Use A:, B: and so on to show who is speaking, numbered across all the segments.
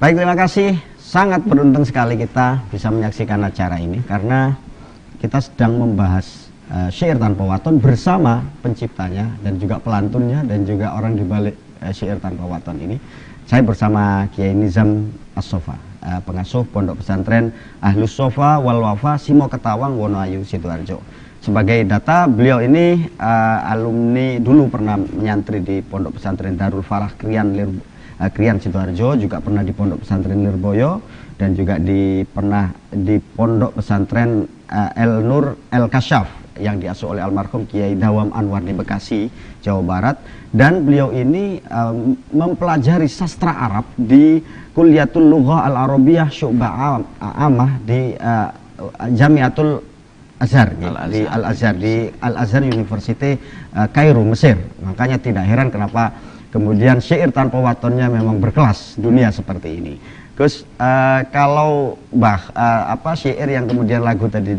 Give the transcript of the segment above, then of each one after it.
A: Baik, terima kasih. Sangat beruntung sekali kita bisa menyaksikan acara ini karena kita sedang membahas syair tanpa waton bersama penciptanya dan juga pelantunnya dan juga orang di balik syair tanpa waton ini. Saya bersama Kiai Nizam As-Sofa, pengasuh Pondok Pesantren Ahlus Sofa wal Wafa Simo Ketawang Wonoayu Sidoarjo. Sebagai data, beliau ini alumni, dulu pernah menyantri di Pondok Pesantren Darul Falah Krian Sidoarjo, juga pernah di Pondok Pesantren Lirboyo, dan juga pernah di Pondok Pesantren El Nur El Kasyaf yang diasuh oleh almarhum Kiai Dawam Anwar di Bekasi, Jawa Barat. Dan beliau ini mempelajari sastra Arab di Kulliyatul Lughah Al-Arabiyah Syu'bah Amah di Jamiatul Azhar, di Al-Azhar, di Al-Azhar University Kairo, Mesir. Makanya tidak heran kenapa kemudian syair tanpa watonnya memang berkelas dunia seperti ini. Gus, kalau syair yang kemudian lagu tadi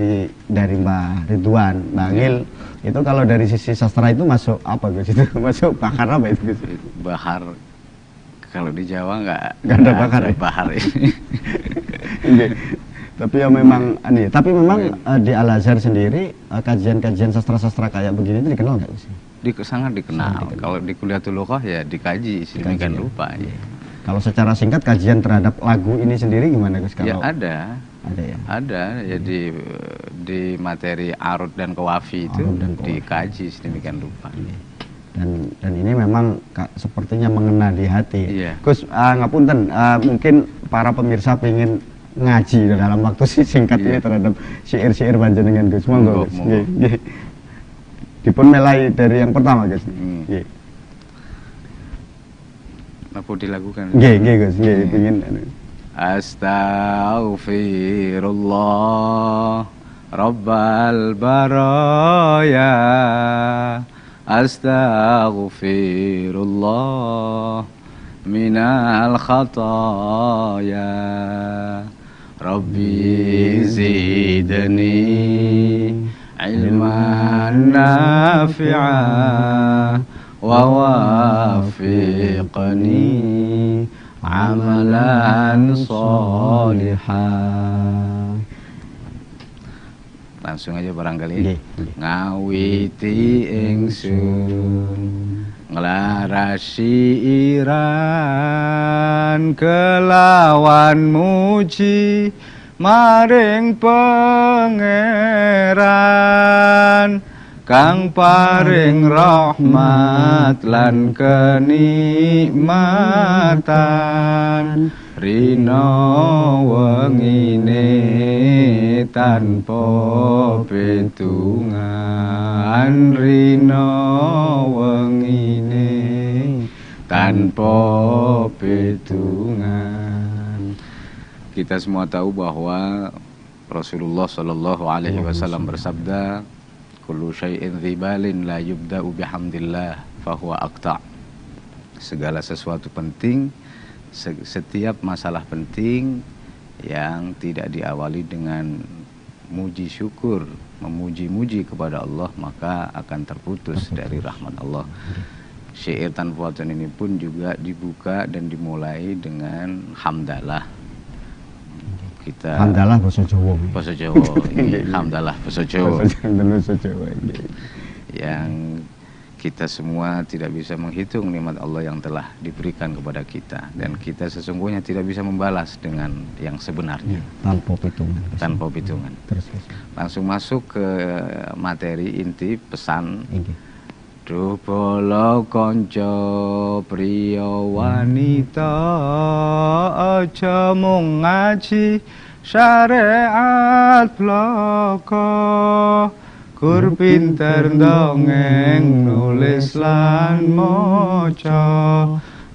A: dari Mbak Ridwan, Mbak Angil, itu kalau dari sisi sastra itu masuk apa Gus? Itu masuk bahar apa itu Gus?
B: Bahar, kalau di Jawa nggak
A: ada bahar.
B: Bahar
A: Tapi ya memang di Al-Azhar sendiri kajian-kajian sastra-sastra kayak begini itu dikenal nggak sih?
B: Sangat dikenal. Kalau di Kulliyatul Lughah ya dikaji sedemikian rupa. Ya.
A: Kalau secara singkat kajian terhadap lagu ini sendiri gimana Gus?
B: Ya ada ya. Ada ya di materi arud dan kawafi itu dikaji sedemikian rupa.
A: Dan ini memang sepertinya mengena di hati.
B: Iya.
A: Gus, ngapunten, mungkin para pemirsa pengen ngaji dalam waktu singkat ini terhadap syair-syair panjenengan Gus. Monggo Gus. Nggih. Dipun mulai dari yang pertama Gus. Nggih.
B: Apa dilakukan?
A: Nggih Gus, nggih pengin
B: Astaghfirullah Rabbal baraya, astaghfirullah minal khataya, Rabbi zidni ilman nafi'a wa wafiqni amalan solihah. Langsung aja barangkali. Ngawiti ingsun nglarasi iran kelawan muji maring pangeran kang paring rahmat lan kenikmatan rina wengine tanpa petungan, rina wengine tanpa petungan. Kita semua tahu bahwa Rasulullah Shallallahu Alaihi Wasallam bersabda, kullu syai'in dzibalin la yubda'u bihamdillah fahuwa aqta'. Segala sesuatu penting, setiap masalah penting yang tidak diawali dengan muji syukur, memuji-muji kepada Allah, maka akan terputus dari rahmat Allah. Syair tanpa waton ini pun juga dibuka dan dimulai dengan hamdalah. Kita
A: hamdalah basa Jawa.
B: Basa Jawa. Hamdalah basa Jawa. Yang kita semua tidak bisa menghitung nikmat Allah yang telah diberikan kepada kita, dan kita sesungguhnya tidak bisa membalas dengan yang sebenarnya.
A: Tanpa hitungan.
B: Tanpa hitungan.
A: Terus.
B: Langsung masuk ke materi inti pesan. Duh bala kanca priya wanita, aja mung ngaji syariat bloko, kur pinter dongeng nulis lan maca,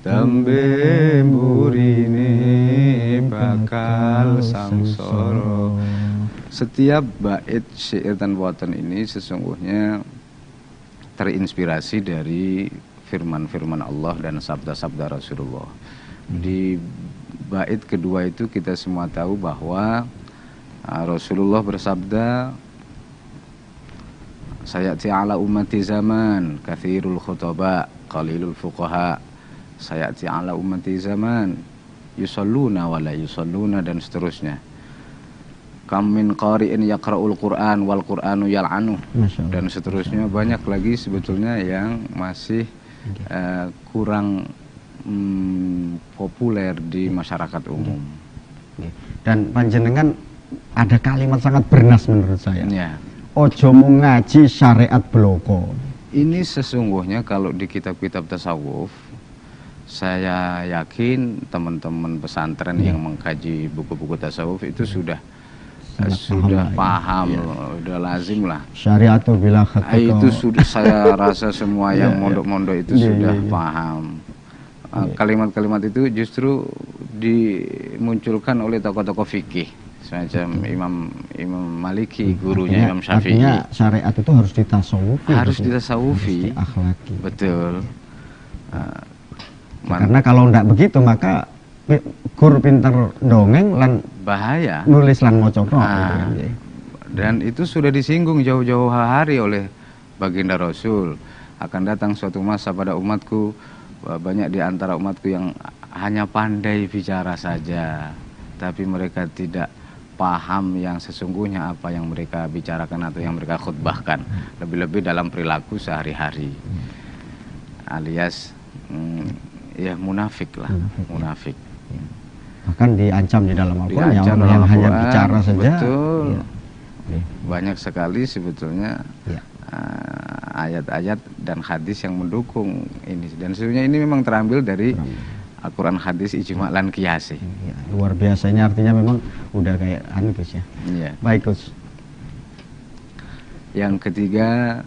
B: tembe mburine bakal sangsara. Setiap bait syair tanpa waton ini sesungguhnya terinspirasi dari firman-firman Allah dan sabda-sabda Rasulullah. Di bait kedua itu kita semua tahu bahwa Rasulullah bersabda, sayati ala ummati zaman kathirul khutaba qalilul fuqaha. Sayati ala ummati zaman, yusalluna wa la yusalluna, dan seterusnya. Kam min qari'in yaqra'ul Qur'an wal Qur'anu yal'anu, dan seterusnya. Banyak lagi sebetulnya yang masih kurang populer di masyarakat umum.
A: Dan panjenengan ada kalimat sangat bernas menurut saya.
B: Ya.
A: Ojo mung ngaji syariat bloko.
B: Ini sesungguhnya kalau di kitab-kitab tasawuf, saya yakin teman-teman pesantren yang mengkaji buku-buku tasawuf itu sudah paham, udah lazim lah.
A: Syariatu bila khaqiqah.
B: Itu sudah, saya rasa semua yang mondok-mondok itu sudah paham. Kalimat-kalimat itu justru dimunculkan oleh tokoh-tokoh fikih semacam Imam Maliki, gurunya Imam Syafi'i.
A: Artinya syariat itu harus ditasawufi.
B: Harus ditasawufi.
A: Akhlaki.
B: Betul.
A: Karena kalau tidak begitu maka gur pinter dongeng lan
B: bahaya.
A: Nulis lan maca tok.
B: Dan itu sudah disinggung jauh-jauh hari oleh baginda Rasul. Akan datang suatu masa pada umatku, banyak di antara umatku yang hanya pandai bicara saja, tapi mereka tidak paham yang sesungguhnya apa yang mereka bicarakan atau yang mereka khutbahkan, lebih-lebih dalam perilaku sehari-hari, alias ya munafik lah, munafik.
A: Bahkan diancam di dalam Al-Quran yang hanya bicara saja.
B: Betul. Banyak sekali sebetulnya ayat-ayat dan hadis yang mendukung ini, dan sesungguhnya ini memang terambil dari Al-Quran, hadis, ijma' lan qiyas.
A: Luar biasa, ini artinya memang udah kayak Gus ya.
B: Iya.
A: Baik Gus.
B: Yang ketiga,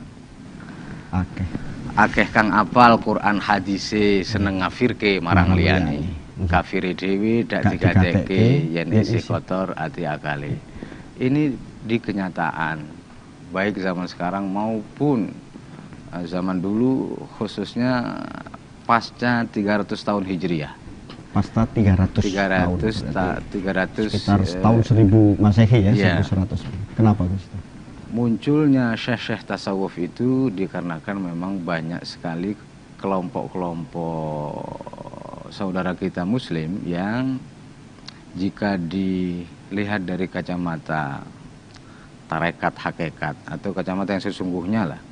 B: akeh kang apal Quran hadise seneng ngafirke marang liyane. Kafire dhewe dak digateke yen isih kotor ati akale. Ini di kenyataan baik zaman sekarang maupun zaman dulu, khususnya pasca 300 tahun Hijriah.
A: Pasca 300 tahun. Sekitar tahun 1000 Masehi ya, 1100. Kenapa Gus?
B: Munculnya syekh-syekh tasawuf itu dikarenakan memang banyak sekali kelompok-kelompok saudara kita muslim yang jika dilihat dari kacamata tarekat hakikat atau kacamata yang sesungguhnya lah,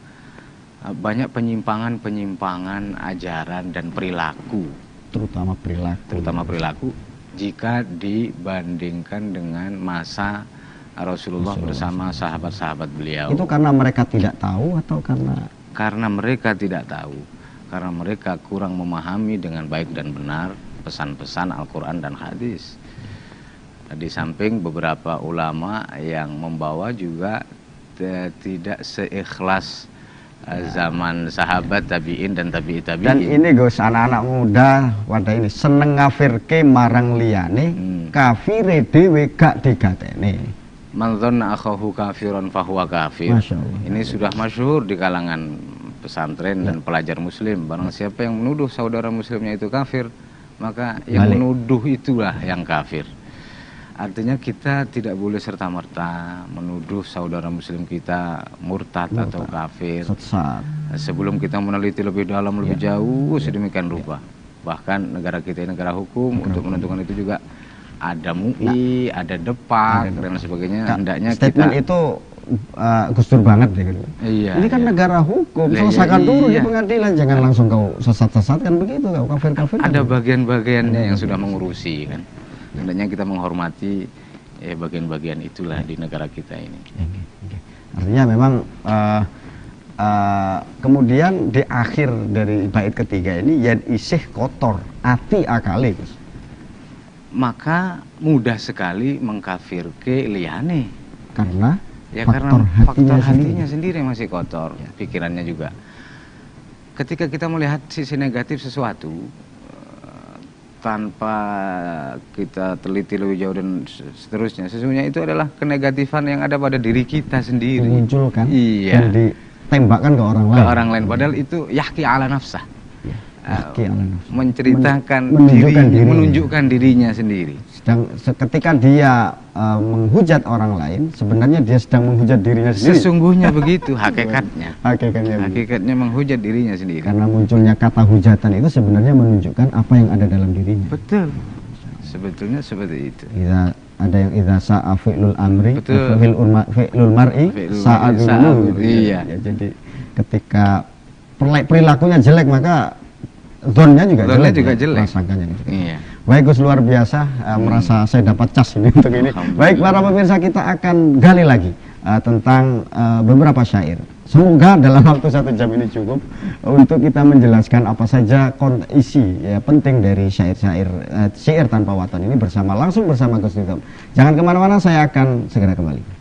B: banyak penyimpangan-penyimpangan ajaran dan perilaku, terutama perilaku jika dibandingkan dengan masa Rasulullah bersama sahabat-sahabat beliau.
A: Itu karena mereka tidak tahu atau
B: karena mereka tidak tahu, karena mereka kurang memahami dengan baik dan benar pesan-pesan Al-Quran dan hadis. Di samping beberapa ulama yang membawa juga tidak seikhlas zaman sahabat, tabi'in dan tabi'i tabi'in.
A: Dan ini Gus, anak-anak muda wadah ini seneng ngafirke marang liyane, kafire dhewe gak digateni.
B: Man dzanna akhahu kafiran fahuwa kafir. Ini sudah masyhur di kalangan pesantren dan pelajar muslim. Barang siapa yang menuduh saudara muslimnya itu kafir, maka yang menuduh itulah yang kafir. Artinya kita tidak boleh serta-merta menuduh saudara muslim kita murtad atau kafir sebelum kita meneliti lebih dalam, lebih jauh sedemikian rupa. Bahkan negara kita ini negara hukum, untuk menentukan itu juga ada MUI, ada depak dan sebagainya. Hendaknya
A: statement
B: kita
A: itu Gus Dur banget deh gitu. Ini kan negara hukum, selesaikan dulu di pengadilan, jangan langsung kau sesat-sesat kan begitu, kau kafir-kafir.
B: Ada bagian-bagiannya yang sudah mengurusi kan. Hendaknya kita menghormati bagian-bagian itulah di negara kita ini.
A: Artinya memang kemudian di akhir dari bait ketiga ini yen isih kotor ati akale, Gus.
B: Maka mudah sekali mengkafirke liyane.
A: Karena
B: faktor hatinya sendiri masih kotor, pikirannya juga. Ketika kita melihat sisi negatif sesuatu tanpa kita teliti lebih jauh dan seterusnya, sesungguhnya itu adalah kenegatifan yang ada pada diri kita sendiri.
A: Dimunculkan dan ditembakkan ke orang lain.
B: Padahal itu yahki ala nafsah.
A: Menceritakan
B: menunjukkan dirinya sendiri.
A: Sedang ketika dia menghujat orang lain, sebenarnya dia sedang menghujat dirinya sendiri.
B: Sesungguhnya begitu hakikatnya. Hakikatnya menghujat dirinya sendiri.
A: Karena munculnya kata hujatan itu sebenarnya menunjukkan apa yang ada dalam dirinya.
B: Betul. sebetulnya seperti itu.
A: Ada yang idza sa'a fi'lul amri,
B: Betul.
A: fi'lul mar'i sa'a
B: Sa'al,
A: gitu.
B: iya.
A: Ya, jadi ketika perilakunya jelek maka zonnya juga
B: Zonnya
A: jelek.
B: juga
A: ya,
B: jelek.
A: prasangkanya juga.
B: Iya.
A: Baik Gus, luar biasa, merasa saya dapat cas ini untuk ini. Baik para pemirsa, kita akan gali lagi tentang beberapa syair. Semoga dalam waktu 1 jam ini cukup untuk kita menjelaskan apa saja isi ya, penting dari syair tanpa waton ini langsung bersama Gus Nizam. Jangan kemana-mana, saya akan segera kembali.